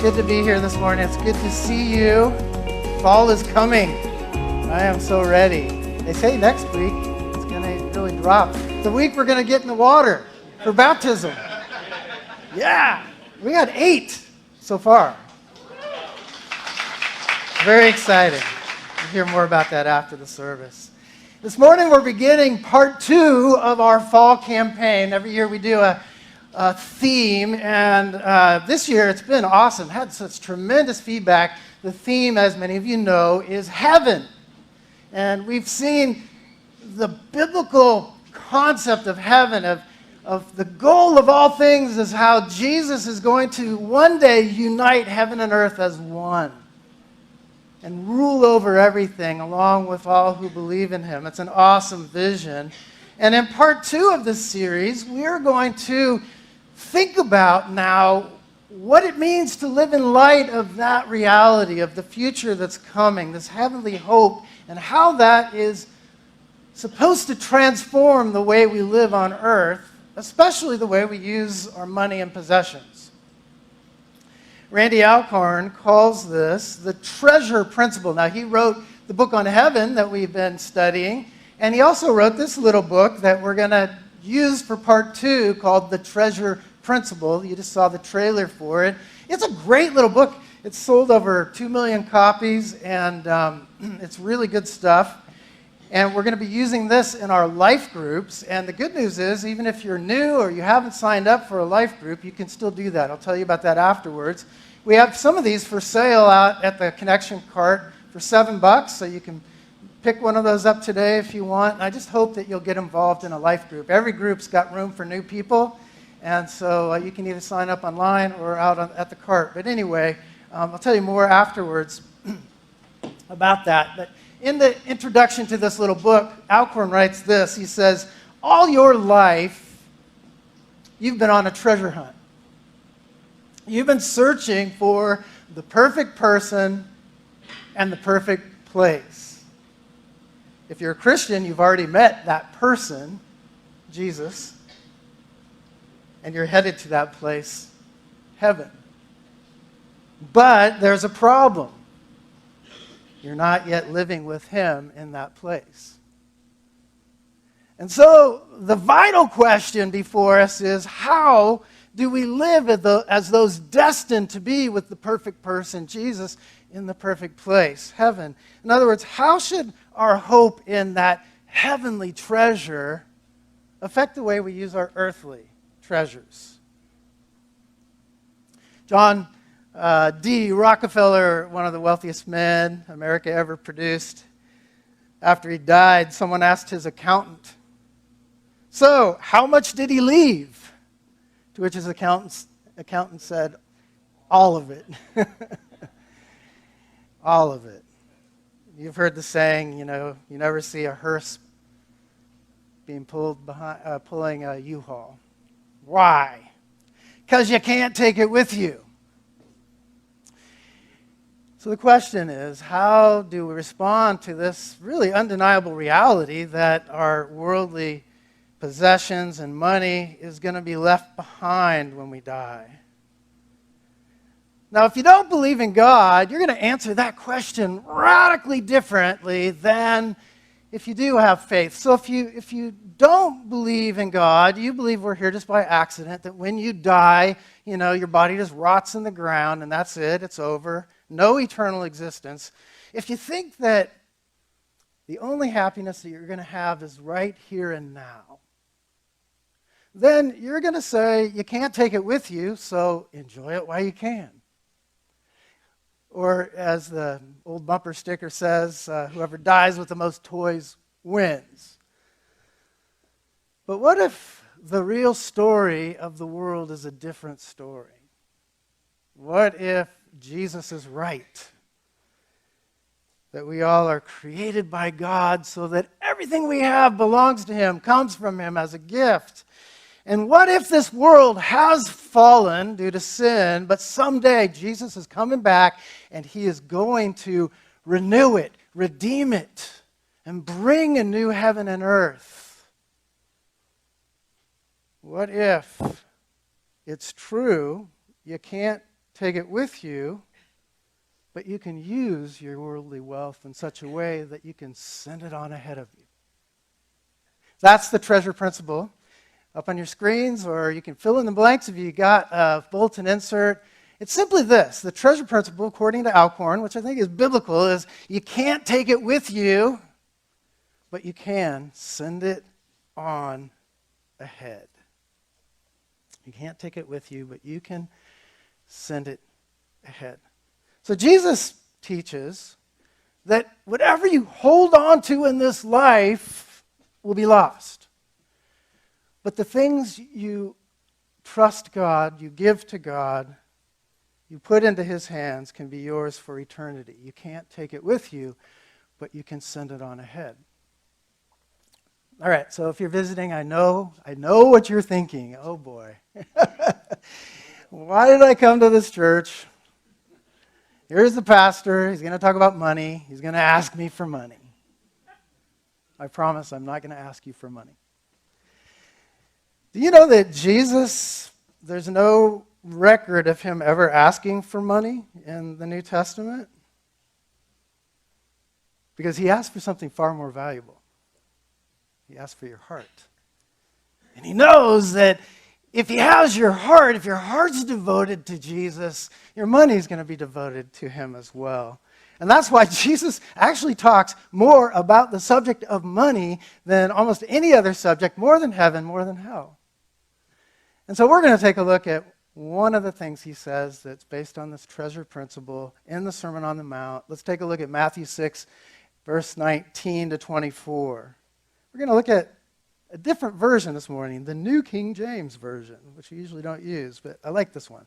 good to be here this morning. It's good to see you. Fall is coming. I am so ready. They say next week it's going to really drop. The week we're going to get in the water for baptism. Yeah, we got 8 so far. Very excited. We'll hear more about that after the service. This morning we're beginning part 2 of our fall campaign. Every year we do a theme, and this year it's been awesome. Had such tremendous feedback. The theme, as many of you know, is heaven. And we've seen the biblical concept of heaven, of the goal of all things is how Jesus is going to one day unite heaven and earth as one and rule over everything along with all who believe in him. It's an awesome vision. And in part 2 of this series, we're going to think about now what it means to live in light of that reality, of the future that's coming, this heavenly hope, and how that is supposed to transform the way we live on earth, especially the way we use our money and possessions. Randy Alcorn calls this the treasure principle. Now, he wrote the book on heaven that we've been studying, and he also wrote this little book that we're going to use for part 2 called The Treasure Principle. You just saw the trailer for it. It's a great little book. It's sold over 2 million copies, and it's really good stuff. And we're going to be using this in our life groups. And the good news is, even if you're new or you haven't signed up for a life group, you can still do that. I'll tell you about that afterwards. We have some of these for sale out at the connection cart for $7, so you can pick one of those up today if you want. And I just hope that you'll get involved in a life group. Every group's got room for new people, and so you can either sign up online or out at the cart. But anyway, I'll tell you more afterwards about that. But in the introduction to this little book, Alcorn writes this. He says, all your life, you've been on a treasure hunt. You've been searching for the perfect person and the perfect place. If you're a Christian, you've already met that person, Jesus, and you're headed to that place, heaven. But there's a problem. You're not yet living with him in that place. And so the vital question before us is, how do we live as those destined to be with the perfect person, Jesus, in the perfect place, heaven? In other words, how should our hope in that heavenly treasure affect the way we use our earthly treasures? John D. Rockefeller, one of the wealthiest men America ever produced, after he died, someone asked his accountant, so, how much did he leave? To which his accountant said, all of it. All of it. You've heard the saying, you never see a hearse being pulling a U-Haul. Why? Because you can't take it with you. So the question is, how do we respond to this really undeniable reality that our worldly possessions and money is going to be left behind when we die? Now, if you don't believe in God, you're going to answer that question radically differently than if you do have faith. So if you don't believe in God, you believe we're here just by accident, that when you die, your body just rots in the ground and that's it, it's over, no eternal existence. If you think that the only happiness that you're going to have is right here and now, then you're going to say you can't take it with you, so enjoy it while you can. Or as the old bumper sticker says, whoever dies with the most toys wins. But what if the real story of the world is a different story? What if Jesus is right? That we all are created by God so that everything we have belongs to him, comes from him as a gift. And what if this world has fallen due to sin, but someday Jesus is coming back and he is going to renew it, redeem it, and bring a new heaven and earth? What if it's true you can't take it with you, but you can use your worldly wealth in such a way that you can send it on ahead of you. That's the treasure principle up on your screens, or you can fill in the blanks if you got a bulletin insert. It's simply this. The treasure principle, according to Alcorn, which I think is biblical, is you can't take it with you, but you can send it on ahead. You can't take it with you, but you can send it ahead. So Jesus teaches that whatever you hold on to in this life will be lost. But the things you trust God, you give to God, you put into his hands can be yours for eternity. You can't take it with you, but you can send it on ahead. All right, so if you're visiting, I know what you're thinking. Oh boy. Why did I come to this church? Here's the pastor. He's going to talk about money. He's going to ask me for money. I promise I'm not going to ask you for money. Do you know that Jesus, there's no record of him ever asking for money in the New Testament? Because he asked for something far more valuable. He asked for your heart. And he knows that if he has your heart, if your heart's devoted to Jesus, your money's going to be devoted to him as well. And that's why Jesus actually talks more about the subject of money than almost any other subject, more than heaven, more than hell. And so we're going to take a look at one of the things he says that's based on this treasure principle in the Sermon on the Mount. Let's take a look at Matthew 6, verse 19 to 24. We're going to look at a different version this morning, the New King James Version, which we usually don't use, but I like this one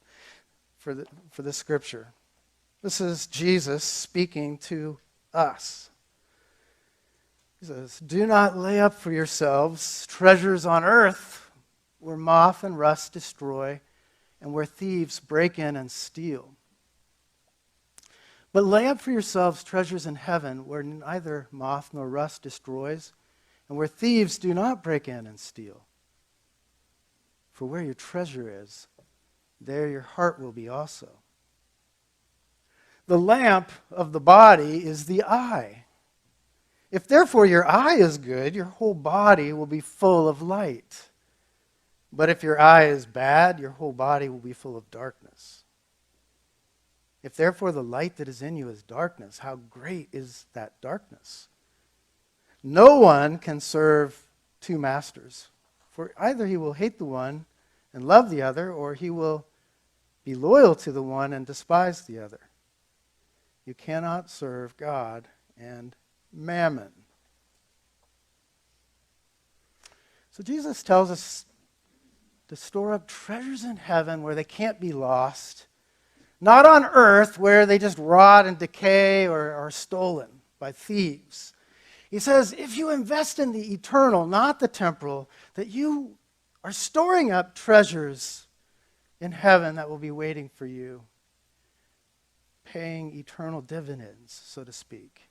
for this scripture. This is Jesus speaking to us. He says, "Do not lay up for yourselves treasures on earth where moth and rust destroy and where thieves break in and steal. But lay up for yourselves treasures in heaven where neither moth nor rust destroys and where thieves do not break in and steal. For where your treasure is, there your heart will be also. The lamp of the body is the eye. If therefore your eye is good, your whole body will be full of light. But if your eye is bad, your whole body will be full of darkness. If therefore the light that is in you is darkness, how great is that darkness? No one can serve two masters, for either he will hate the one and love the other, or he will be loyal to the one and despise the other. You cannot serve God and mammon." So Jesus tells us to store up treasures in heaven where they can't be lost, not on earth where they just rot and decay or are stolen by thieves. He says, if you invest in the eternal, not the temporal, that you are storing up treasures in heaven that will be waiting for you, paying eternal dividends, so to speak.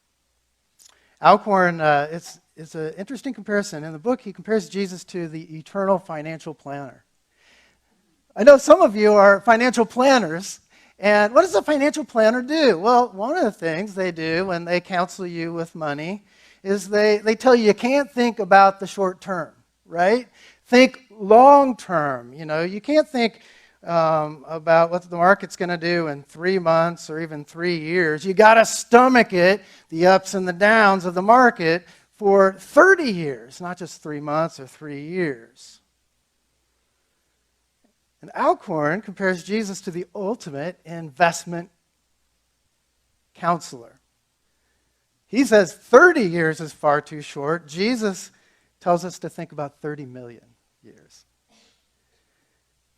Alcorn, it's an interesting comparison. In the book, he compares Jesus to the eternal financial planner. I know some of you are financial planners, and what does a financial planner do? Well, one of the things they do when they counsel you with money is they tell you can't think about the short term, right? Think long term. You know, you can't think about what the market's going to do in 3 months or even 3 years. You got to stomach it, the ups and the downs of the market, for 30 years, not just 3 months or 3 years. And Alcorn compares Jesus to the ultimate investment counselor. He says 30 years is far too short. Jesus tells us to think about 30 million years.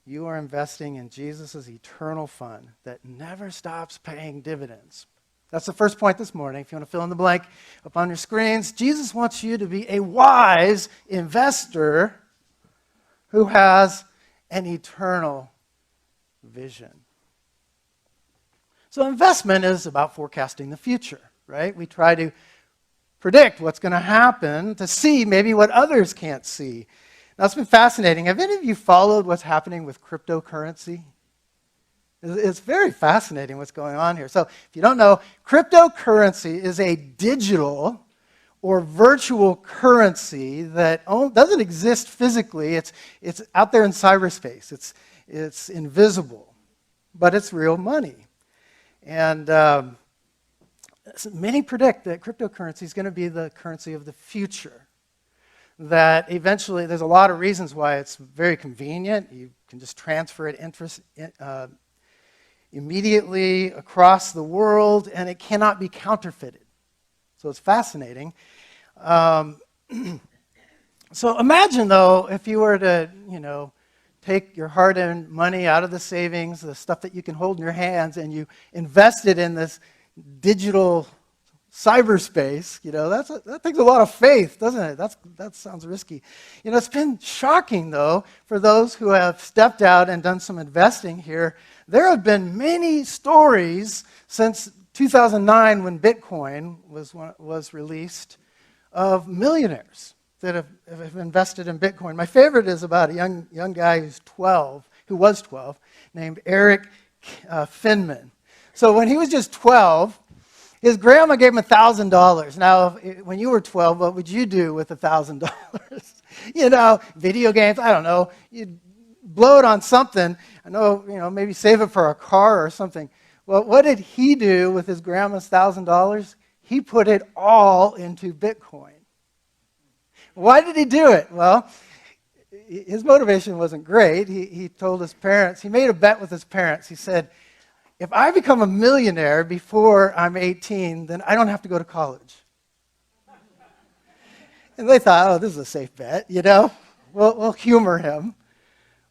You are investing in Jesus' eternal fund that never stops paying dividends. That's the first point this morning. If you want to fill in the blank up on your screens, Jesus wants you to be a wise investor who has an eternal vision. So investment is about forecasting the future. Right? We try to predict what's going to happen to see maybe what others can't see. Now, it's been fascinating. Have any of you followed what's happening with cryptocurrency? It's very fascinating what's going on here. So if you don't know, cryptocurrency is a digital or virtual currency that doesn't exist physically. It's out there in cyberspace. It's invisible, but it's real money. And many predict that cryptocurrency is going to be the currency of the future. That eventually, there's a lot of reasons why it's very convenient. You can just transfer it immediately across the world, and it cannot be counterfeited. So it's fascinating. So imagine, though, if you were to, take your hard-earned money out of the savings, the stuff that you can hold in your hands, and you invest it in this digital cyberspace. That takes a lot of faith, doesn't it? That sounds risky. It's been shocking, though, for those who have stepped out and done some investing here. There have been many stories since 2009 when Bitcoin was released of millionaires that have invested in Bitcoin. My favorite is about a young guy who was 12, named Eric Finman. So when he was just 12, his grandma gave him $1,000. Now, when you were 12, what would you do with $1,000? Video games, I don't know. You'd blow it on something. I know, maybe save it for a car or something. Well, what did he do with his grandma's $1,000? He put it all into Bitcoin. Why did he do it? Well, his motivation wasn't great. He told his parents, he made a bet with his parents. He said, if I become a millionaire before I'm 18, then I don't have to go to college. And they thought, this is a safe bet, We'll humor him.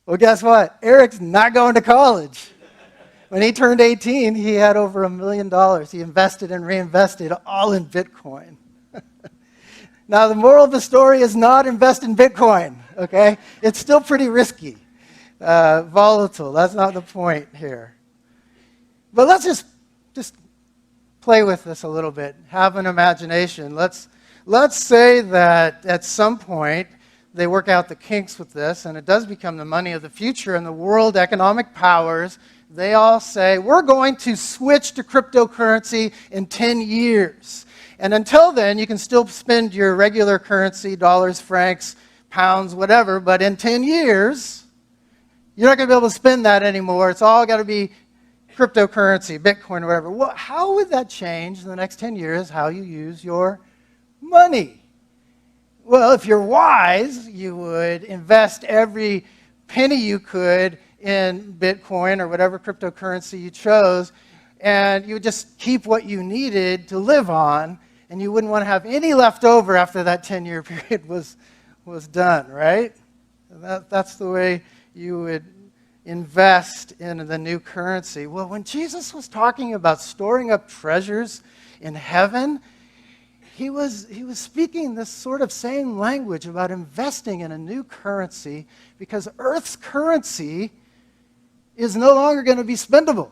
Well, guess what? Eric's not going to college. When he turned 18, he had over $1 million. He invested and reinvested all in Bitcoin. Now, the moral of the story is not invest in Bitcoin, okay? It's still pretty risky, volatile. That's not the point here. But let's just play with this a little bit. Have an imagination. Let's say that at some point they work out the kinks with this, and it does become the money of the future, and the world economic powers, they all say, we're going to switch to cryptocurrency in 10 years. And until then, you can still spend your regular currency, dollars, francs, pounds, whatever, but in 10 years, you're not going to be able to spend that anymore. It's all got to be cryptocurrency, Bitcoin, or whatever. Well, how would that change in the next 10 years how you use your money? Well, if you're wise, you would invest every penny you could in Bitcoin or whatever cryptocurrency you chose, and you would just keep what you needed to live on, and you wouldn't want to have any left over after that 10-year period was done, right? That's the way you would invest in the new currency. Well, when Jesus was talking about storing up treasures in heaven, he was speaking this sort of same language about investing in a new currency, because Earth's currency is no longer going to be spendable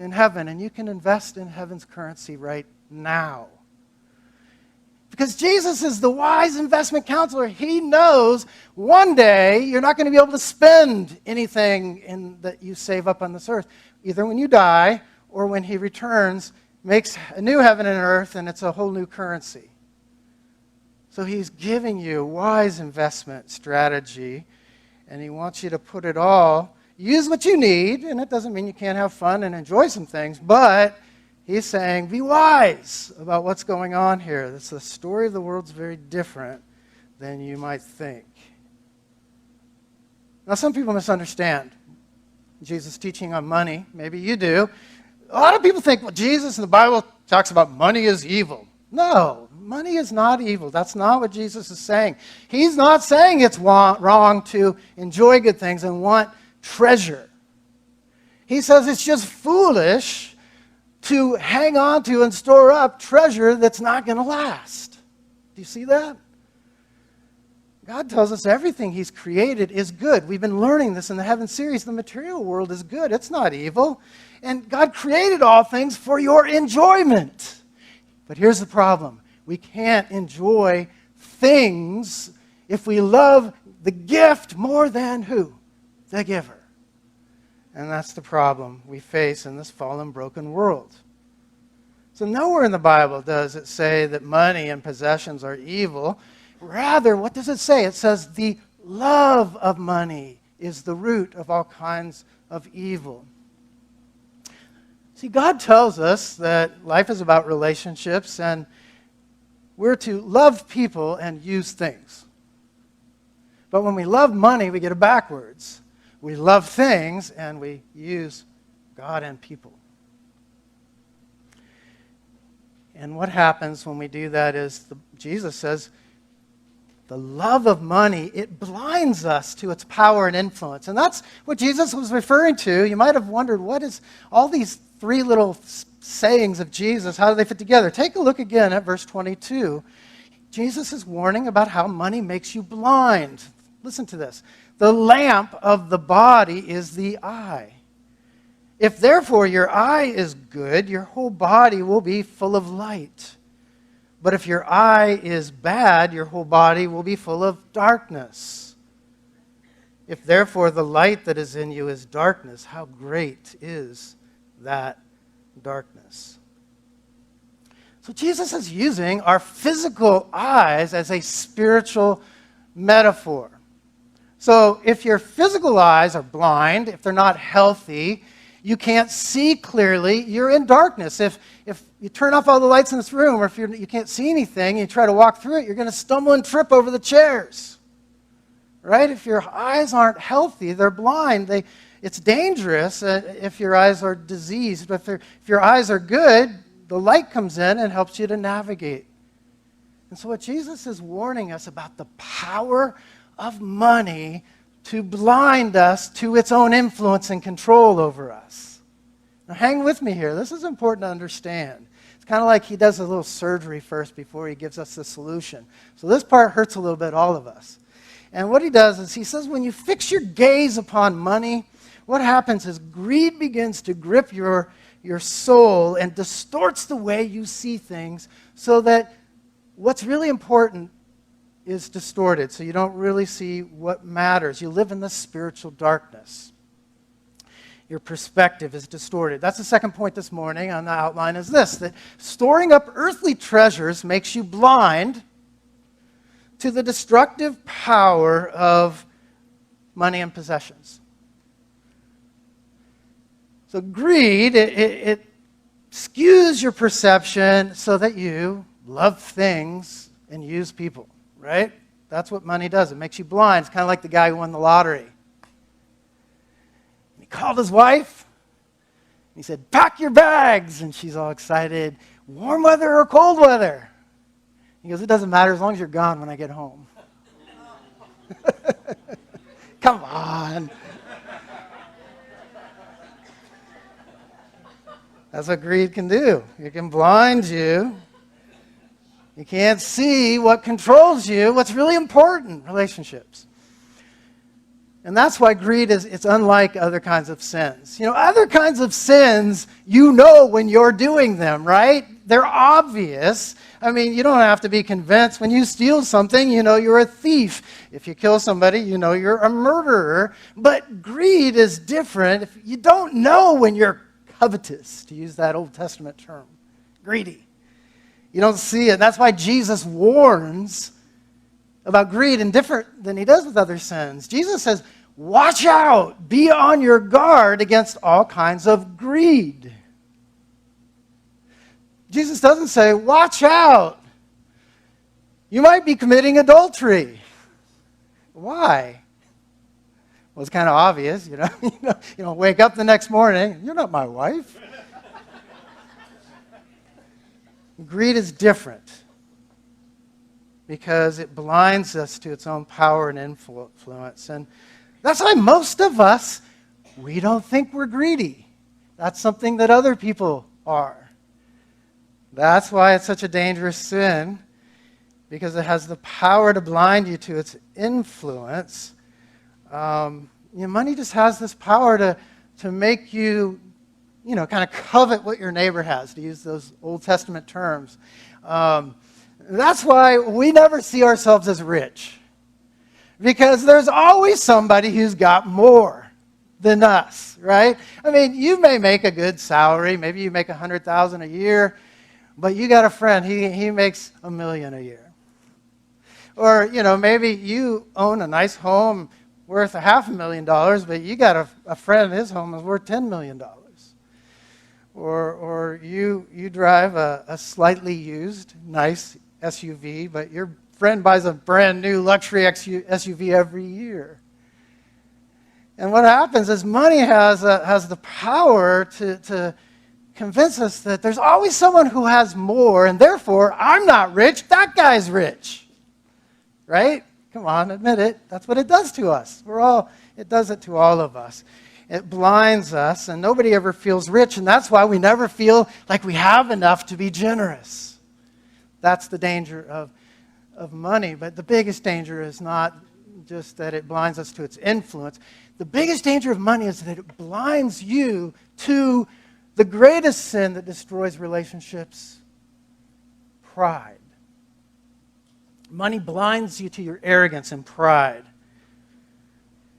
in heaven, and you can invest in heaven's currency right now. Because Jesus is the wise investment counselor. He knows one day you're not going to be able to spend anything that you save up on this earth, either when you die or when he returns, makes a new heaven and earth, and it's a whole new currency. So he's giving you a wise investment strategy, and he wants you to put it all, use what you need, and it doesn't mean you can't have fun and enjoy some things, but he's saying, be wise about what's going on here. The story of the world's very different than you might think. Now, some people misunderstand Jesus' teaching on money. Maybe you do. A lot of people think, well, Jesus in the Bible talks about money is evil. No, money is not evil. That's not what Jesus is saying. He's not saying it's wrong to enjoy good things and want treasure. He says it's just foolish to hang on to and store up treasure that's not going to last. Do you see that? God tells us everything he's created is good. We've been learning this in the Heaven series. The material world is good. It's not evil. And God created all things for your enjoyment. But here's the problem. We can't enjoy things if we love the gift more than who? The giver. And that's the problem we face in this fallen, broken world. So nowhere in the Bible does it say that money and possessions are evil. Rather, what does it say? It says the love of money is the root of all kinds of evil. See, God tells us that life is about relationships, and we're to love people and use things. But when we love money, we get it backwards. We love things, and we use God and people. And what happens when we do that is, Jesus says, the love of money, it blinds us to its power and influence. And that's what Jesus was referring to. You might have wondered, what is all these three little sayings of Jesus, how do they fit together? Take a look again at verse 22. Jesus is warning about how money makes you blind. Listen to this. The lamp of the body is the eye. If therefore your eye is good, your whole body will be full of light. But if your eye is bad, your whole body will be full of darkness. If therefore the light that is in you is darkness, how great is that darkness? So Jesus is using our physical eyes as a spiritual metaphor. So if your physical eyes are blind, if they're not healthy, you can't see clearly, you're in darkness. If you turn off all the lights in this room, or if you can't see anything, and you try to walk through it, you're going to stumble and trip over the chairs. Right? If your eyes aren't healthy, they're blind. It's dangerous if your eyes are diseased. But if your eyes are good, the light comes in and helps you to navigate. And so what Jesus is warning us about the power of money to blind us to its own influence and control over us. Now hang with me here. This is important to understand. It's kind of like he does a little surgery first before he gives us the solution. So this part hurts a little bit, all of us. And what he does is he says when you fix your gaze upon money, what happens is greed begins to grip your soul and distorts the way you see things so that what's really important is distorted, so you don't really see what matters. You live in the spiritual darkness. Your perspective is distorted. That's the second point this morning on the outline is this, that storing up earthly treasures makes you blind to the destructive power of money and possessions. So greed, it skews your perception so that you love things and use people. Right? That's what money does. It makes you blind. It's kind of like the guy who won the lottery. He called his wife. He said, pack your bags. And she's all excited. Warm weather or cold weather? He goes, it doesn't matter as long as you're gone when I get home. Come on. That's what greed can do. It can blind you. You can't see what controls you, what's really important, relationships. And that's why greed it's unlike other kinds of sins. You know, other kinds of sins, you know when you're doing them, right? They're obvious. I mean, you don't have to be convinced. When you steal something, you know you're a thief. If you kill somebody, you know you're a murderer. But greed is different. If you don't know when you're covetous, to use that Old Testament term, greedy. You don't see it. That's why Jesus warns about greed and different than he does with other sins. Jesus says, watch out. Be on your guard against all kinds of greed. Jesus doesn't say, watch out. You might be committing adultery. Why? Well, it's kind of obvious, you know. You don't wake up the next morning, you're not my wife. Greed is different because it blinds us to its own power and influence. And that's why most of us, we don't think we're greedy. That's something that other people are. That's why it's such a dangerous sin, because it has the power to blind you to its influence. Money just has this power to make you kind of covet what your neighbor has, to use those Old Testament terms. That's why we never see ourselves as rich, because there's always somebody who's got more. than us, right? I mean, you may make a good salary. Maybe you make $100,000 a year, but you got a friend. He makes $1 million a year. Or, maybe you own a nice home worth $500,000, but you got a friend, his home is worth $10 million. Or you drive a slightly used, nice SUV, but your friend buys a brand new luxury SUV every year. And what happens is money has the power to convince us that there's always someone who has more, and therefore, I'm not rich, that guy's rich. Right? Come on, admit it. That's what it does to us. It does it to all of us. It blinds us, and nobody ever feels rich, and that's why we never feel like we have enough to be generous. That's the danger of money. But the biggest danger is not just that it blinds us to its influence. The biggest danger of money is that it blinds you to the greatest sin that destroys relationships: pride. Money blinds you to your arrogance and pride.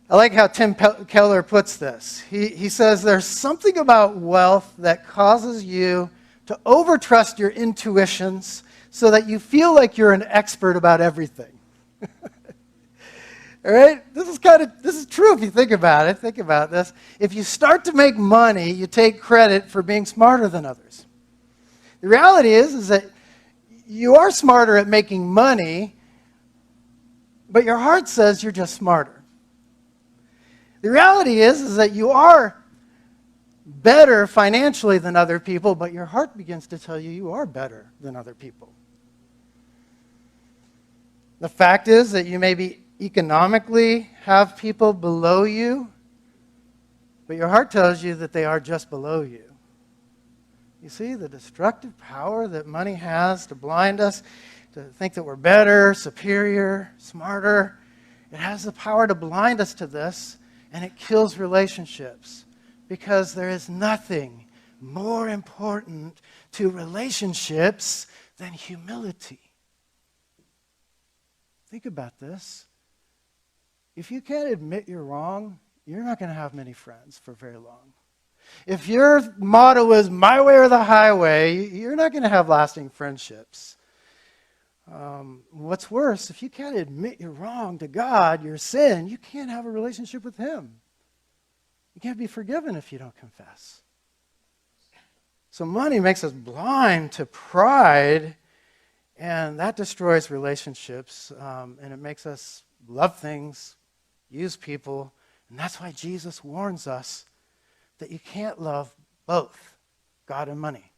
I like how Tim Keller puts this. He says there's something about wealth that causes you to overtrust your intuitions so that you feel like you're an expert about everything. All right? This is true if you think about it. Think about this. If you start to make money, you take credit for being smarter than others. The reality is that you are smarter at making money, but your heart says you're just smarter. The reality is that you are better financially than other people, but your heart begins to tell you you are better than other people. The fact is that you maybe economically have people below you, but your heart tells you that they are just below you. You see the destructive power that money has to blind us, to think that we're better, superior, smarter. It has the power to blind us to this, and it kills relationships, because there is nothing more important to relationships than humility. Think about this. If you can't admit you're wrong, you're not going to have many friends for very long. If your motto is my way or the highway, you're not going to have lasting friendships. What's worse, if you can't admit you're wrong to God, your sin, you can't have a relationship with Him. You can't be forgiven if you don't confess. So money makes us blind to pride, and that destroys relationships, and it makes us love things, use people, and that's why Jesus warns us that you can't love both God and money.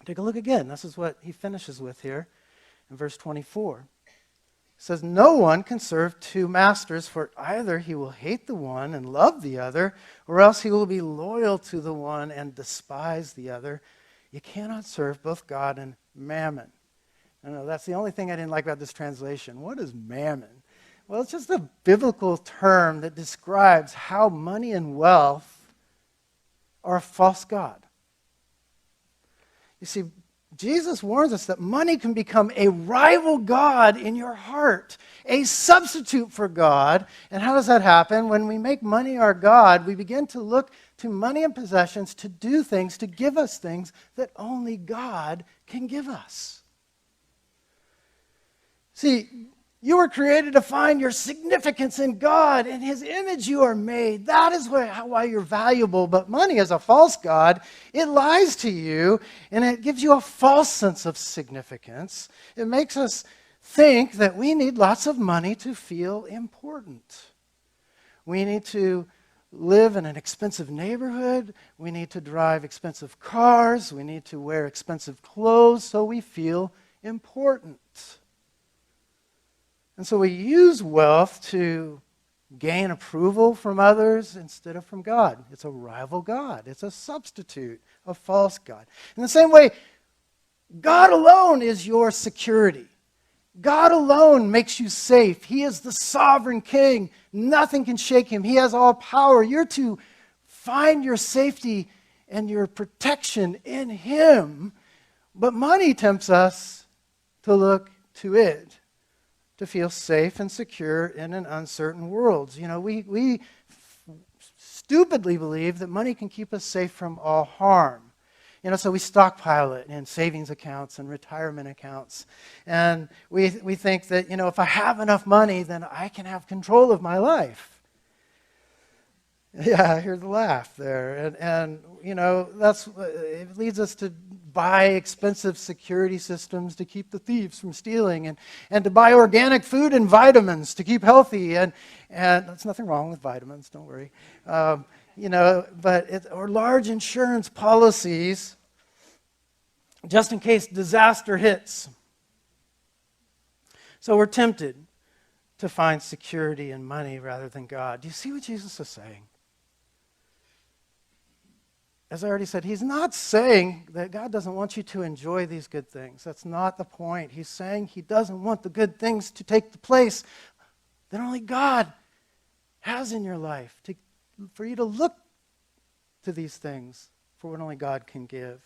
Take a look again. This is what he finishes with here in verse 24. It says, "No one can serve two masters, for either he will hate the one and love the other, or else he will be loyal to the one and despise the other. You cannot serve both God and mammon." I know that's the only thing I didn't like about this translation. What is mammon? Well, it's just a biblical term that describes how money and wealth are a false god. You see, Jesus warns us that money can become a rival god in your heart, a substitute for God. And how does that happen? When we make money our god, we begin to look to money and possessions to do things, to give us things that only God can give us. See, you were created to find your significance in God. In His image you are made. That is why you're valuable. But money is a false god. It lies to you, and it gives you a false sense of significance. It makes us think that we need lots of money to feel important. We need to live in an expensive neighborhood. We need to drive expensive cars. We need to wear expensive clothes so we feel important. And so we use wealth to gain approval from others instead of from God. It's a rival god. It's a substitute, a false god. In the same way, God alone is your security. God alone makes you safe. He is the sovereign king. Nothing can shake him. He has all power. You're to find your safety and your protection in him. But money tempts us to look to it, to feel safe and secure in an uncertain world. You know, we stupidly believe that money can keep us safe from all harm. So we stockpile it in savings accounts and retirement accounts. And we think that, if I have enough money, then I can have control of my life. Yeah, I hear the laugh there. And it leads us to buy expensive security systems to keep the thieves from stealing, and to buy organic food and vitamins to keep healthy. And there's nothing wrong with vitamins, don't worry. Or large insurance policies just in case disaster hits. So we're tempted to find security in money rather than God. Do you see what Jesus is saying? As I already said, he's not saying that God doesn't want you to enjoy these good things. That's not the point. He's saying he doesn't want the good things to take the place that only God has in your life, for you to look to these things for what only God can give.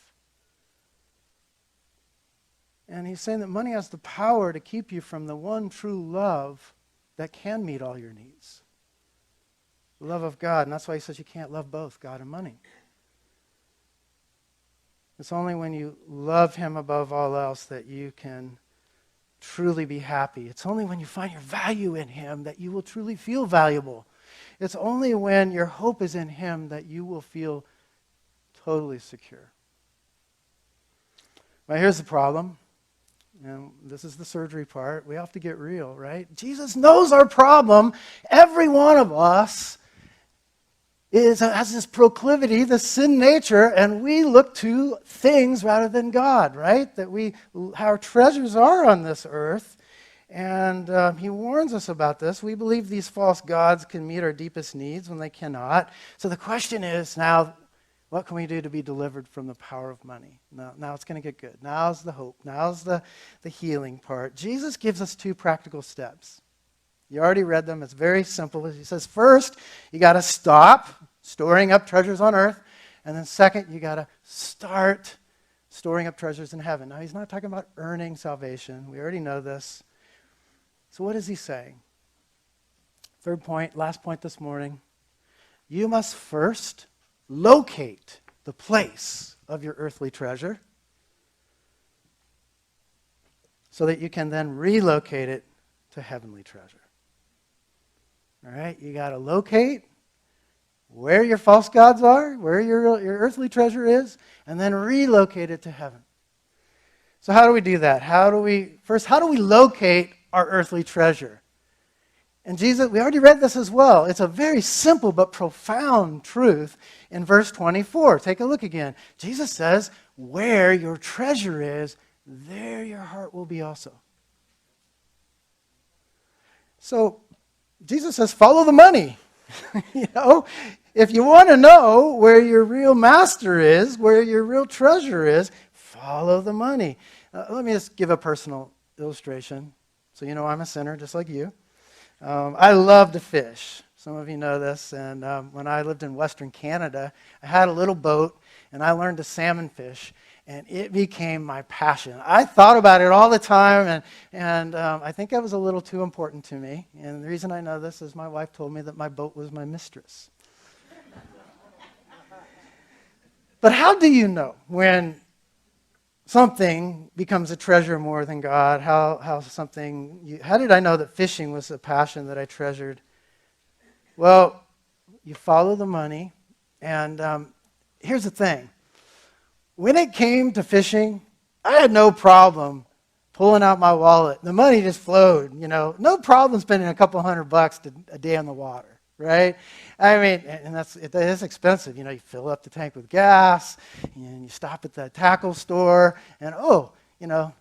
And he's saying that money has the power to keep you from the one true love that can meet all your needs. The love of God. And that's why he says you can't love both, God and money. It's only when you love him above all else that you can truly be happy. It's only when you find your value in him that you will truly feel valuable. It's only when your hope is in him that you will feel totally secure. Well, here's the problem. And this is the surgery part. We have to get real, right? Jesus knows our problem. Every one of us has this proclivity, this sin nature, and we look to things rather than God, right? Our treasures are on this earth. And he warns us about this. We believe these false gods can meet our deepest needs when they cannot. So the question is now, what can we do to be delivered from the power of money? Now it's going to get good. Now's the hope. Now's the healing part. Jesus gives us 2 practical steps. You already read them. It's very simple. He says, first, you got to stop storing up treasures on earth. And then second, you got to start storing up treasures in heaven. Now, he's not talking about earning salvation. We already know this. So what is he saying? Third point, last point this morning. You must first locate the place of your earthly treasure so that you can then relocate it to heavenly treasure. All right? You got to locate where your false gods are, where your earthly treasure is, and then relocate it to heaven. So how do we do that? How do we locate our earthly treasure? And Jesus, we already read this as well. It's a very simple but profound truth in verse 24. Take a look again. Jesus says, where your treasure is, there your heart will be also. So Jesus says, follow the money. If you want to know where your real master is, where your real treasure is, follow the money. Let me just give a personal illustration. So you know I'm a sinner just like you. I love to fish. Some of you know this. And when I lived in Western Canada, I had a little boat, and I learned to salmon fish, and it became my passion. I thought about it all the time, and I think that was a little too important to me. And the reason I know this is my wife told me that my boat was my mistress. But how do you know when something becomes a treasure more than God? How did I know that fishing was a passion that I treasured? Well, you follow the money, and here's the thing. When it came to fishing, I had no problem pulling out my wallet. The money just flowed, No problem spending a couple $100 a day on the water, right? I mean, and it is expensive. You fill up the tank with gas, and you stop at the tackle store, and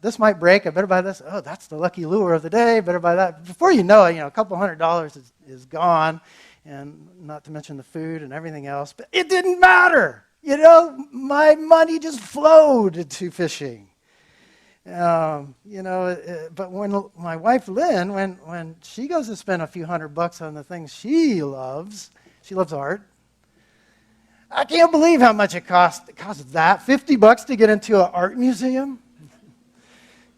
this might break. I better buy this. Oh, that's the lucky lure of the day. Better buy that. Before you know it, a couple $100 is gone, and not to mention the food and everything else. But it didn't matter. My money just flowed to fishing. But when my wife Lynn, when she goes to spend a few $100 on the things she loves art. I can't believe how much it costs. It costs that $50 to get into an art museum,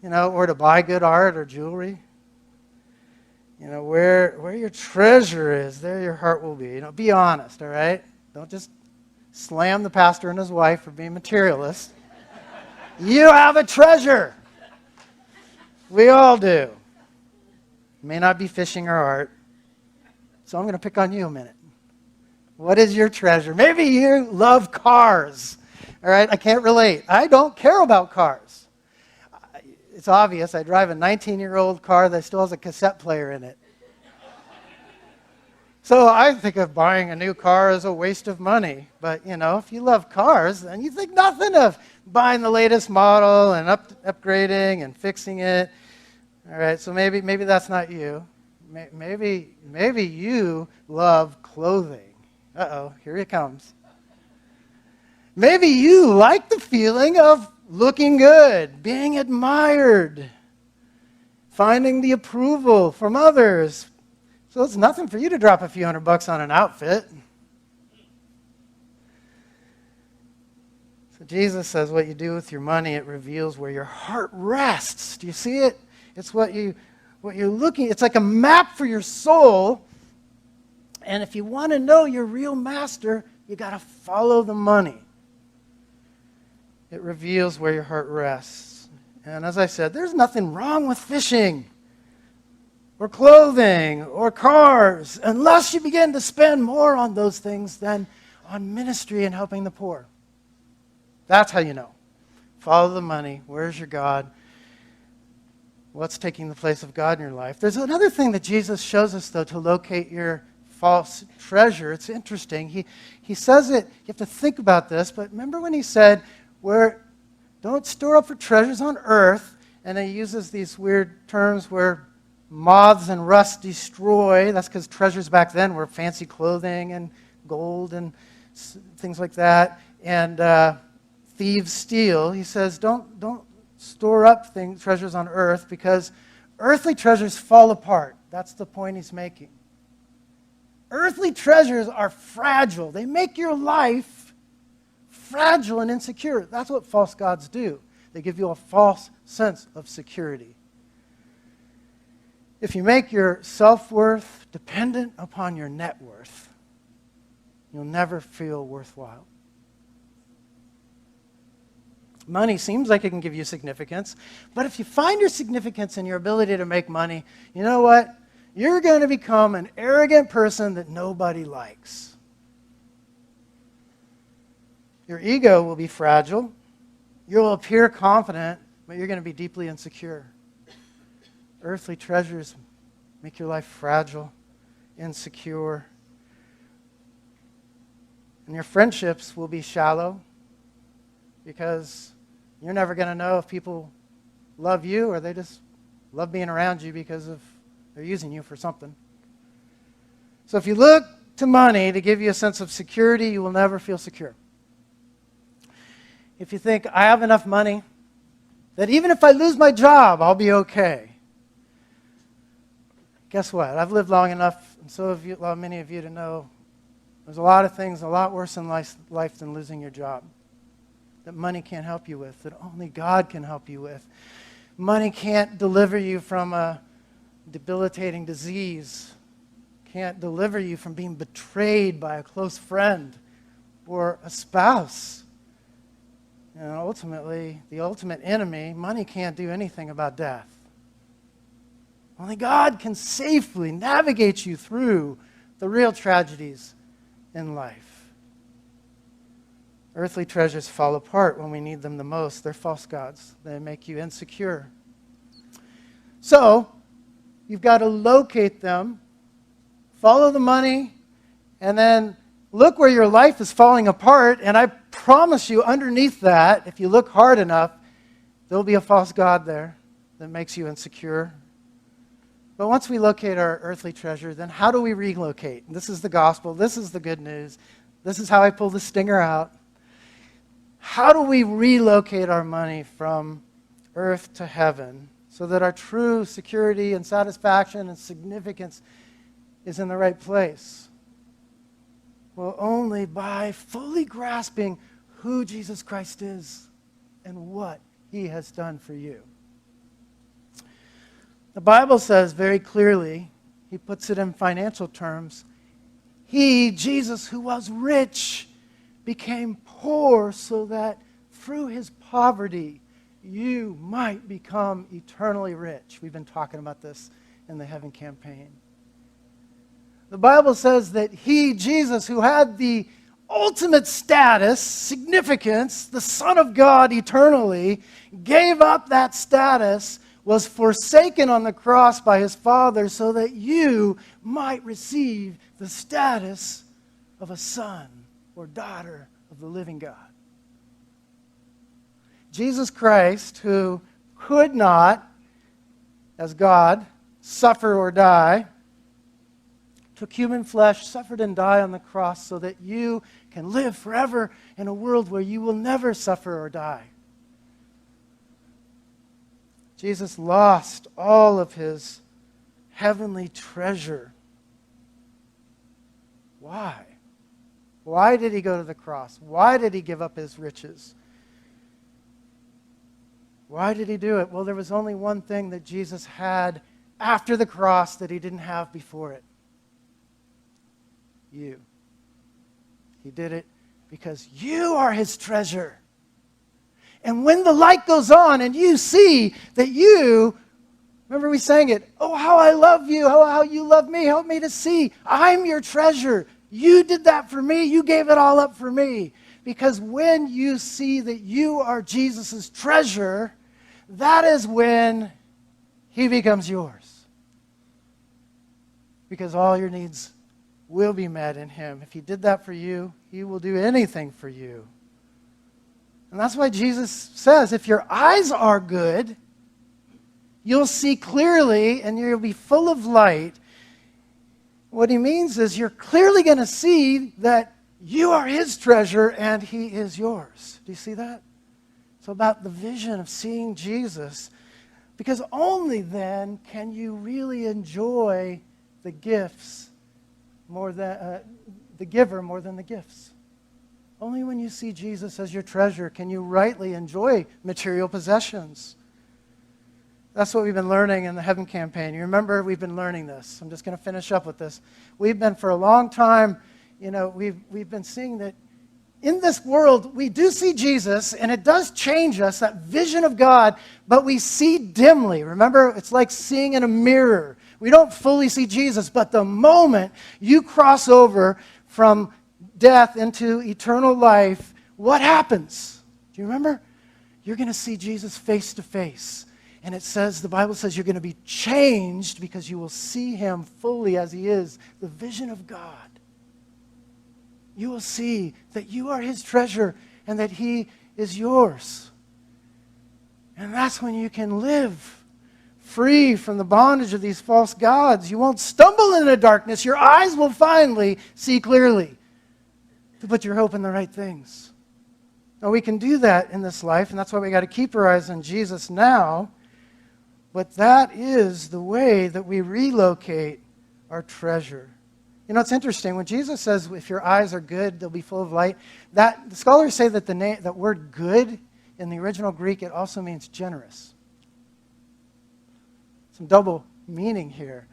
or to buy good art or jewelry. Where your treasure is, there your heart will be. Be honest, all right? Don't just slam the pastor and his wife for being materialists. You have a treasure. We all do. It may not be fishing or art. So I'm going to pick on you a minute. What is your treasure? Maybe you love cars. All right, I can't relate. I don't care about cars. It's obvious. I drive a 19-year-old car that still has a cassette player in it. So I think of buying a new car as a waste of money. But, if you love cars, then you think nothing of buying the latest model and upgrading and fixing it. All right, so maybe that's not you. Maybe you love clothing. Uh-oh, here it comes. Maybe you like the feeling of looking good, being admired, finding the approval from others. So it's nothing for you to drop a few $100 on an outfit. So Jesus says what you do with your money, it reveals where your heart rests. Do you see it? It's what you're looking. It's like a map for your soul. And if you want to know your real master, you got to follow the money. It reveals where your heart rests. And as I said, there's nothing wrong with fishing or clothing or cars unless you begin to spend more on those things than on ministry and helping the poor. That's how you know. Follow the money. Where's your God? What's taking the place of God in your life? There's another thing that Jesus shows us, though, to locate your false treasure. It's interesting. He says it, you have to think about this, but remember when he said, don't store up for treasures on earth, and he uses these weird terms where moths and rust destroy. That's because treasures back then were fancy clothing and gold and things like that, and thieves steal. He says, don't store up treasures on earth, because earthly treasures fall apart. That's the point he's making. Earthly treasures are fragile. They make your life fragile and insecure. That's what false gods do. They give you a false sense of security. If you make your self-worth dependent upon your net worth, you'll never feel worthwhile. Money seems like it can give you significance, but if you find your significance in your ability to make money, you know what? You're going to become an arrogant person that nobody likes. Your ego will be fragile. You'll appear confident, but you're going to be deeply insecure. Earthly treasures make your life fragile, insecure. And your friendships will be shallow, because you're never going to know if people love you or they just love being around you because they're using you for something. So if you look to money to give you a sense of security, you will never feel secure. If you think, I have enough money that even if I lose my job, I'll be okay. Guess what? I've lived long enough, and so have many of you, to know there's a lot of things a lot worse in life than losing your job, that money can't help you with, that only God can help you with. Money can't deliver you from a debilitating disease, can't deliver you from being betrayed by a close friend or a spouse. And ultimately, the ultimate enemy, money can't do anything about death. Only God can safely navigate you through the real tragedies in life. Earthly treasures fall apart when we need them the most. They're false gods. They make you insecure. So, you've got to locate them, follow the money, and then look where your life is falling apart. And I promise you, underneath that, if you look hard enough, there'll be a false god there that makes you insecure. But once we locate our earthly treasure, then how do we relocate? This is the gospel. This is the good news. This is how I pull the stinger out. How do we relocate our money from earth to heaven so that our true security and satisfaction and significance is in the right place? Well, only by fully grasping who Jesus Christ is and what he has done for you. The Bible says very clearly, he puts it in financial terms, He, Jesus, who was rich, became poor so that through his poverty, you might become eternally rich. We've been talking about this in the Heaven campaign. The Bible says that he, Jesus, who had the ultimate status, significance, the Son of God eternally, gave up that status, was forsaken on the cross by his Father so that you might receive the status of a son or daughter of the living God. Jesus Christ, who could not, as God, suffer or die, took human flesh, suffered and died on the cross so that you can live forever in a world where you will never suffer or die. Jesus lost all of his heavenly treasure. Why? Why did he go to the cross? Why did he give up his riches? Why did he do it? Well, there was only one thing that Jesus had after the cross that he didn't have before it. You. He did it because you are his treasure. And when the light goes on and you see that you, remember we sang it, oh, how I love you, how you love me, help me to see. I'm your treasure. You did that for me. You gave it all up for me. Because when you see that you are Jesus' treasure, that is when he becomes yours. Because all your needs will be met in him. If he did that for you, he will do anything for you. And that's why Jesus says, if your eyes are good, you'll see clearly and you'll be full of light. What he means is you're clearly going to see that you are his treasure and he is yours. Do you see that? It's about the vision of seeing Jesus, because only then can you really enjoy the gifts more than the giver more than the gifts. Only when you see Jesus as your treasure can you rightly enjoy material possessions. That's what we've been learning in the Heaven campaign. You remember we've been learning this. I'm just going to finish up with this. We've been for a long time, we've been seeing that in this world, we do see Jesus, and it does change us, that vision of God, but we see dimly. Remember, it's like seeing in a mirror. We don't fully see Jesus, but the moment you cross over from death into eternal life, what happens? Do you remember? You're going to see Jesus face to face. And it says, the Bible says you're going to be changed because you will see him fully as he is, the vision of God. You will see that you are his treasure and that he is yours. And that's when you can live free from the bondage of these false gods. You won't stumble into darkness. Your eyes will finally see clearly to put your hope in the right things. Now, we can do that in this life, and that's why we got to keep our eyes on Jesus now. But that is the way that we relocate our treasure. You know, it's interesting. When Jesus says, if your eyes are good, they'll be full of light, the scholars say that that word good in the original Greek, it also means generous. Some double meaning here.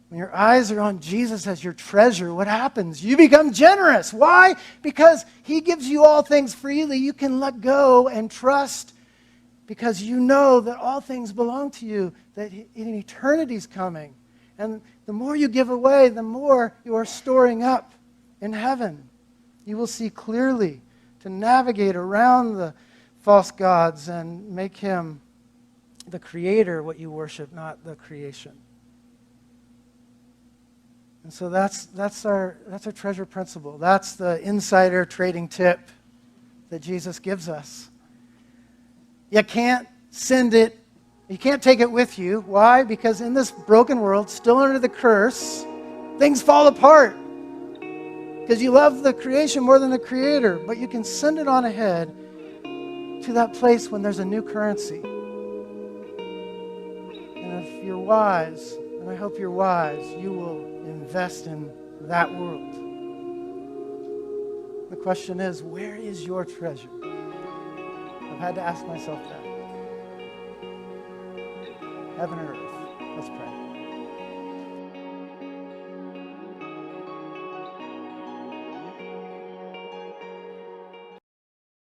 When your eyes are on Jesus as your treasure, what happens? You become generous. Why? Because he gives you all things freely. You can let go and trust because you know that all things belong to you, that in eternity's coming. And the more you give away, the more you are storing up in heaven. You will see clearly to navigate around the false gods and make him the creator, what you worship, not the creation. And so that's our treasure principle. That's the insider trading tip that Jesus gives us. You can't send it. You can't take it with you. Why? Because in this broken world, still under the curse, things fall apart. Because you love the creation more than the creator. But you can send it on ahead to that place when there's a new currency. And if you're wise, and I hope you're wise, you will invest in that world. The question is, where is your treasure? I've had to ask myself that. Heaven and earth. Let's pray.